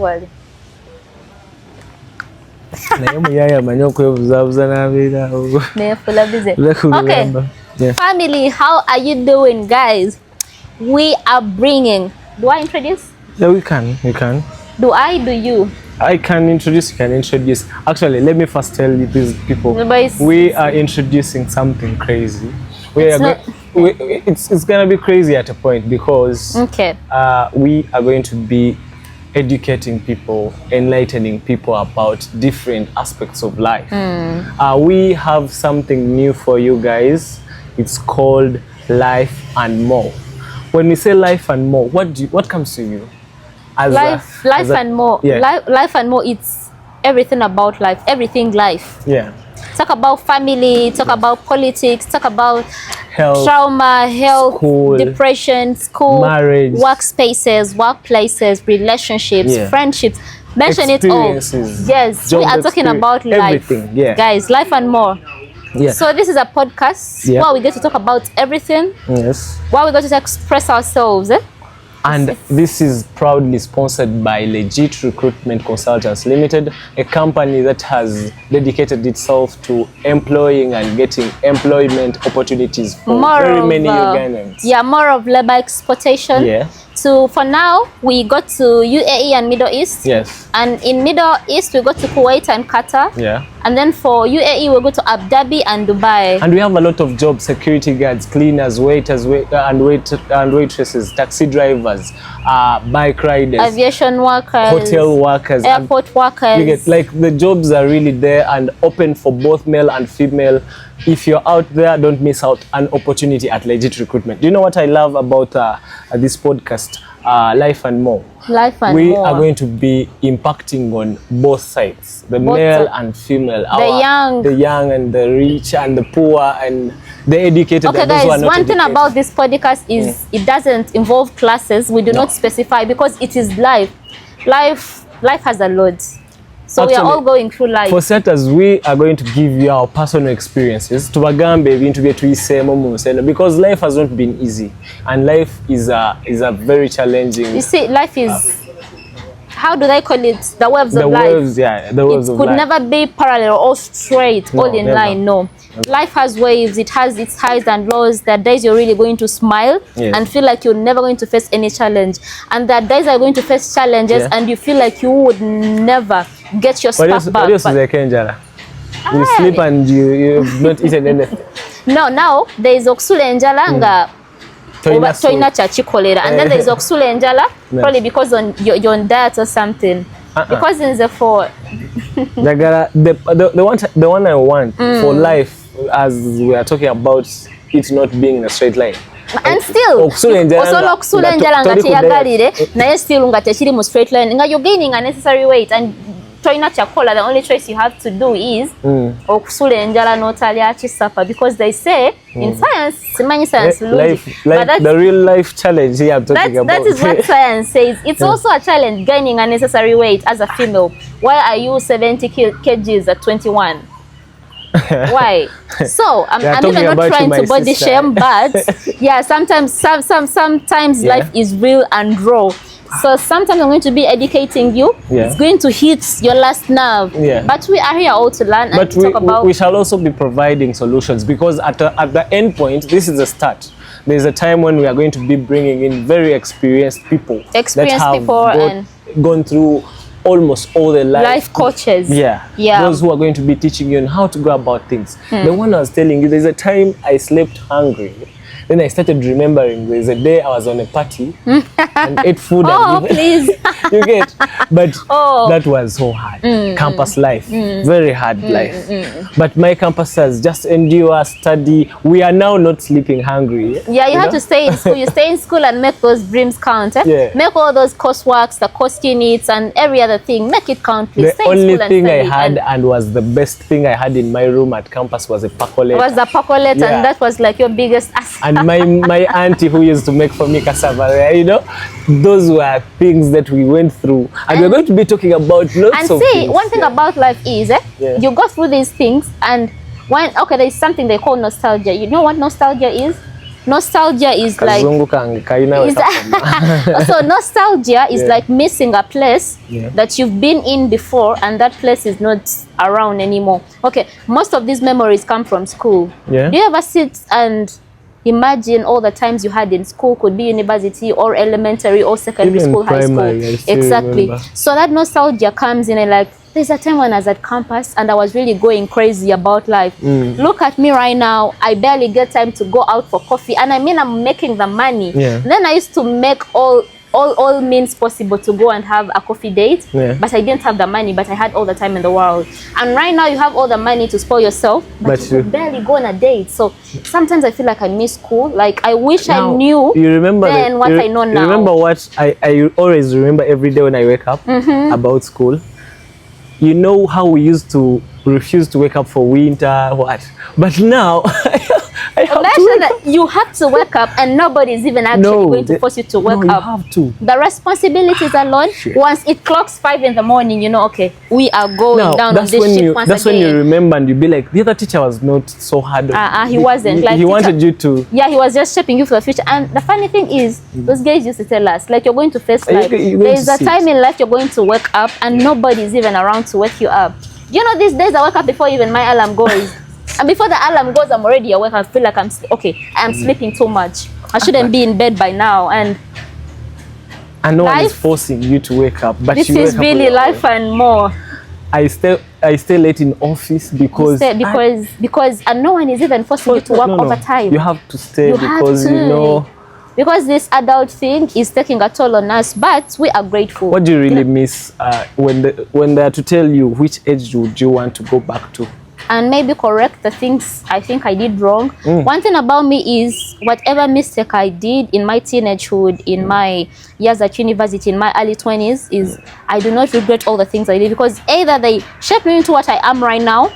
wali. Okay. Yeah. Family, how are you doing, guys? We are bringing. Do I introduce? Yeah, we can. Do I? Do you? I can introduce. You can introduce. Actually, let me first tell you these people. We are introducing something crazy. It's gonna be crazy at a point because we are going to be educating people, enlightening people about different aspects of life. We have something new for you guys. It's called Life and More. When we say life and more, what comes to you? Life and more. Yeah. Life and more. It's everything about life. Everything life. Yeah. Talk about family. Talk about politics. Talk about health, trauma, health, school, depression, school, marriage, workspaces, workplaces, relationships, friendships. Mention it all. Yes, we are talking about life. Yeah. Guys, life and more. Yeah. So this is a podcast where we get to talk about everything. Yes. Where we get to express ourselves. And this is proudly sponsored by Legit Recruitment Consultants Limited, a company that has dedicated itself to employing and getting employment opportunities for very many Ugandans. Yeah, more of labor exportation. Yeah. So for now, we got to UAE and Middle East. Yes. And in Middle East, we got to Kuwait and Qatar. Yeah. And then for UAE, we go to Abu Dhabi and Dubai. And we have a lot of jobs: security guards, cleaners, waiters, and waitresses, taxi drivers, bike riders, aviation workers, hotel workers, airport workers. You get, like, the jobs are really there and open for both male and female. If you're out there, don't miss out an opportunity at Legit Recruitment. Do you know what I love about this podcast, Life and More? Life and we more. Are going to be impacting on both sides, the male and female, the young and the rich and the poor and the educated. Okay, and those guys, who are not one thing educated. about this podcast is it doesn't involve classes. We do not specify because it is life. Life has a lot. So actually, we are all going through life. For starters, we are going to give you our personal experiences to because life has not been easy, and life is a very challenging. You see, life is, how do they call it? The waves of life. Waves, yeah, the waves of life. It could never be parallel or straight, all in line. No. Life has waves. It has its highs and lows. There are days you're really going to smile and feel like you're never going to face any challenge, and there are days you're going to face challenges and you feel like you would never get your spark back. You sleep and you've not eaten anything. No, now there is okusula enjala nga toina chachikolera, and then there is okusula enjala probably because you're on diet or something. Because in the the one I want for life, as we are talking about it not being in a straight line. And still osobola okusula enjala nga teyagalire naye still nga tekiri mu straight line nga you're gaining unnecessary weight and toina chakola. The only choice you have to do is okusula enjala n'otalya kisapa, because they say in science, science life, the real life challenge here I'm talking about. That is what science says. It's also a challenge gaining unnecessary weight as a female. Why are you 70 kgs at 21? Why? So I'm even not trying to body shame, but yeah, sometimes life is real and raw. So sometimes I'm going to be educating you. It's going to hit your last nerve. But we are here all to learn and to talk about. We shall also be providing solutions, because at the end point, this is the start. There's a time when we are going to be bringing in very experienced people that have gone through almost all the life coaches. Those who are going to be teaching you on how to go about things. The one I was telling you, there's a time I slept hungry. Then I started remembering there's a day I was on a party and ate food. Please. You get? But that was so hard. Campus life, very hard life. But my campus says just endure, study. We are now not sleeping hungry. Yeah, you have to stay in school. You stay in school and make those dreams count. Make all those courseworks, the course units, and every other thing. Make it count, please. The only thing I had and was the best thing I had in my room at campus was a percolator. Was a percolator, and that was like your biggest asset. And my auntie who used to make for me cassava, you know, those were things that we went through, and we're going to be talking about lots of things. One thing about life is you go through these things, and there is something they call nostalgia. You know what nostalgia is? nostalgia is like so nostalgia is like missing a place that you've been in before, and that place is not around anymore. Okay, most of these memories come from school. Do you ever sit and imagine all the times you had in school? Could be university or elementary or secondary school, high school. Exactly. Remember. So that nostalgia comes in and like, there's a time when I was at campus and I was really going crazy about life. Look at me right now. I barely get time to go out for coffee. And I mean, I'm making the money. Then I used to make all means possible to go and have a coffee date. But I didn't have the money, but I had all the time in the world. And right now you have all the money to spoil yourself, but you barely go on a date. So sometimes I feel like I miss school. Like I wish I knew then what I know now. You remember what I always remember every day when I wake up about school? You know how we used to refuse to wake up for winter, what? But now, you have to wake up and nobody's even actually going to force you to wake up. You have to. The responsibilities alone, once it clocks 5 in the morning, you know, okay, we are going down on this ship once again. That's when you remember and you be like, the other teacher was not so hard. He wasn't. He wanted you to. Yeah, he was just shaping you for the future. And the funny thing is, those guys used to tell us, like, you're going to face life. There is a time in life you're going to wake up and nobody's even around to wake you up. You know, these days I wake up before even my alarm goes. And before the alarm goes, I'm already awake. I feel like I'm sleeping too much. I shouldn't be in bed by now. And no one is forcing you to wake up. But this is really life and more. I stay late in office because and no one is even forcing you to work overtime. You have to stay because you know. Because this adult thing is taking a toll on us, but we are grateful. What do you really miss when they are to tell you which age would you want to go back to? And maybe correct the things I think I did wrong. One thing about me is whatever mistake I did in my teenagehood, in my years at university, in my early 20s, is I do not regret all the things I did, because either they shaped me into what I am right now,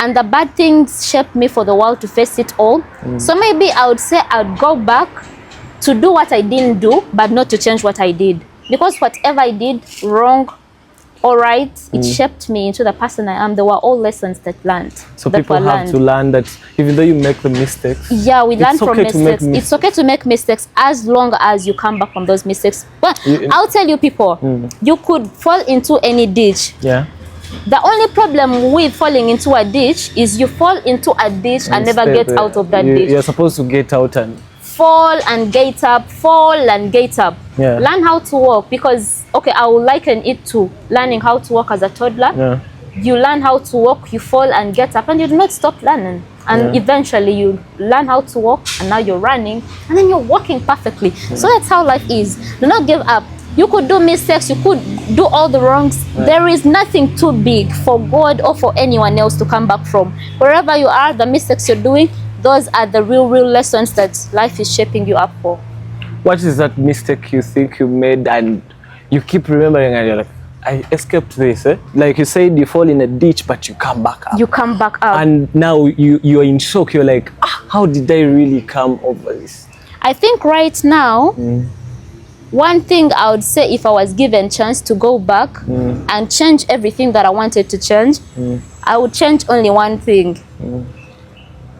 and the bad things shaped me for the world to face it all. So maybe I would say I'd go back to do what I didn't do, but not to change what I did. Because whatever I did wrong or right, it shaped me into the person I am. There were all lessons that learned. So people have to learn that even though you make the mistakes, we learn from mistakes. It's okay to make mistakes as long as you come back from those mistakes. But I'll tell you people, you could fall into any ditch. The only problem with falling into a ditch is you fall into a ditch and never get out of that ditch. You're supposed to get out and fall and get up, fall and get up. Learn how to walk, because I will liken it to learning how to walk as a toddler. You learn how to walk, you fall and get up, and you do not stop learning. And eventually you learn how to walk, and now you're running, and then you're walking perfectly. So that's how life is. Do not give up. You could do mistakes, you could do all the wrongs. There is nothing too big for God or for anyone else to come back from. Wherever you are, the mistakes you're doing, those are the real lessons that life is shaping you up for. What is that mistake you think you made and you keep remembering and you're like, I escaped this, Like you said, you fall in a ditch, but you come back up. You come back up. And now you're in shock. You're like, how did I really come over this? I think right now, one thing I would say, if I was given chance to go back and change everything that I wanted to change, I would change only one thing.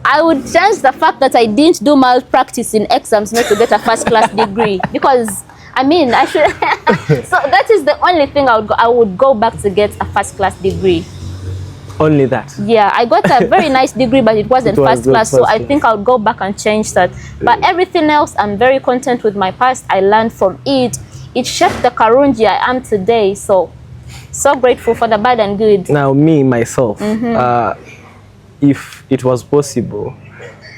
I would change the fact that I didn't do malpractice in exams not to get a first-class degree, because I mean, I should. So that is the only thing I would go back to get a first-class degree. Only that? Yeah, I got a very nice degree, but it wasn't first class, so I think I would go back and change that. But everything else, I'm very content with my past. I learned from it. It shaped the Karunji I am today. So grateful for the bad and good. Now, me, myself, if it was possible,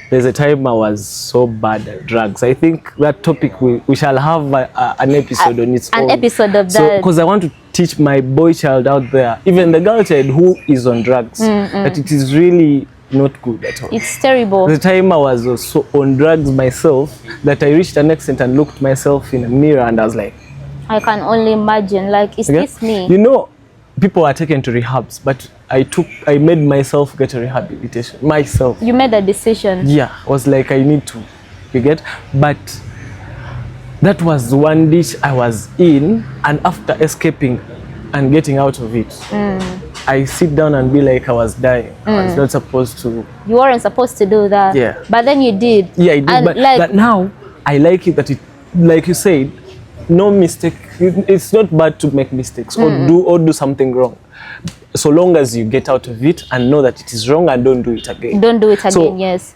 there's a time I was so bad at drugs. I think that topic, we shall have an episode on its own. An episode of that. So, because I want to teach my boy child out there, even the girl child who is on drugs, that it is really not good at all. It's terrible. The time I was also on drugs myself, that I reached an extent and looked myself in a mirror and I was like, I can only imagine, like, is this me? You know, people are taken to rehabs, but I made myself get a rehabilitation myself. You made a decision. Yeah, I was like, I need to, you get? But that was one ditch I was in, and after escaping and getting out of it, I sit down and be like I was dying. I was not supposed to. You weren't supposed to do that. Yeah. But then you did. Yeah, I did. And but now I like it that it, like you said, no mistake. It's not bad to make mistakes or do something wrong, so long as you get out of it and know that it is wrong and don't do it again. Don't do it again. So, yes.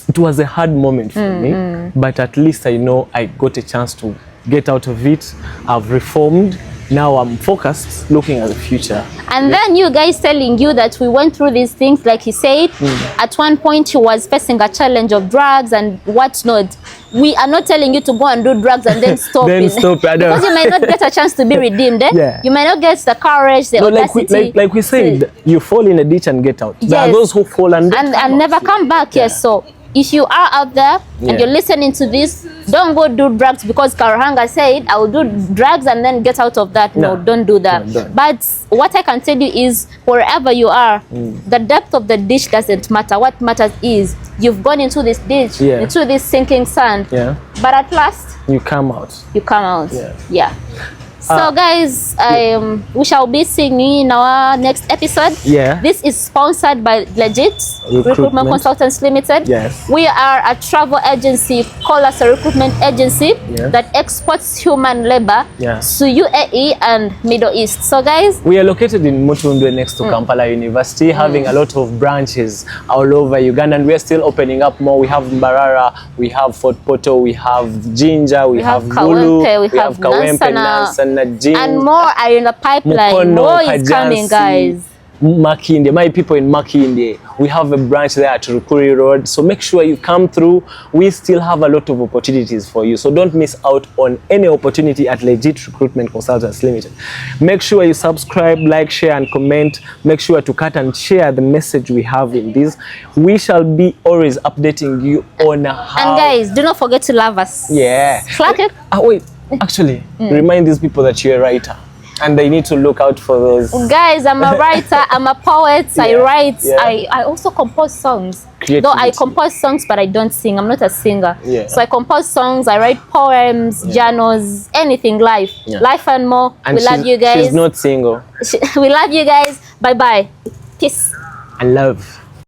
It was a hard moment for me, but at least I know I got a chance to get out of it. I've reformed. Now I'm focused, looking at the future. And then you guys telling you that we went through these things, like he said, at one point he was facing a challenge of drugs and whatnot. We are not telling you to go and do drugs and then stop then stop, I know. Because you might not get a chance to be redeemed. Yeah. You might not get the courage, the audacity. Like we said, you fall in a ditch and get out. Yes. There are those who fall and never come back. Yes, so if you are out there and you're listening to this, don't go do drugs because Karuhanga said, I will do drugs and then get out of that. No, don't do that. No, don't. But what I can tell you is, wherever you are, the depth of the ditch doesn't matter. What matters is you've gone into this ditch, into this sinking sand. Yeah. But at last, you come out. You come out. Yeah. So guys, we shall be seeing you in our next episode. Yeah. This is sponsored by Legit Recruitment Consultants Limited. Yes. We are a travel agency, call us a recruitment agency that exports human labor to UAE and Middle East. So guys, we are located in Mutundwe next to Kampala University, having a lot of branches all over Uganda, and we are still opening up more. We have Mbarara, we have Fort Poto, we have Jinja, we have Gulu, we have Kawempe, Nansana, and more are in the pipeline. Mukono, more is coming, guys. Makinde, my people in Makinde, we have a branch there at Rukuri Road, so make sure you come through. We still have a lot of opportunities for you, so don't miss out on any opportunity at Legit Recruitment Consultants Limited. Make sure you subscribe, like, share and comment. Make sure to cut and share the message we have in this. We shall be always updating you on how. And guys, do not forget to love us. Yeah. Like it. Wait, actually, remind these people that you're a writer. And they need to look out for those. Guys, I'm a writer, I'm a poet, I write, I also compose songs. Though I compose songs, but I don't sing. I'm not a singer. So I compose songs, I write poems, journals, anything, life. Life and more. And we love you guys. She's not single. We love you guys. Bye-bye. Peace. And love.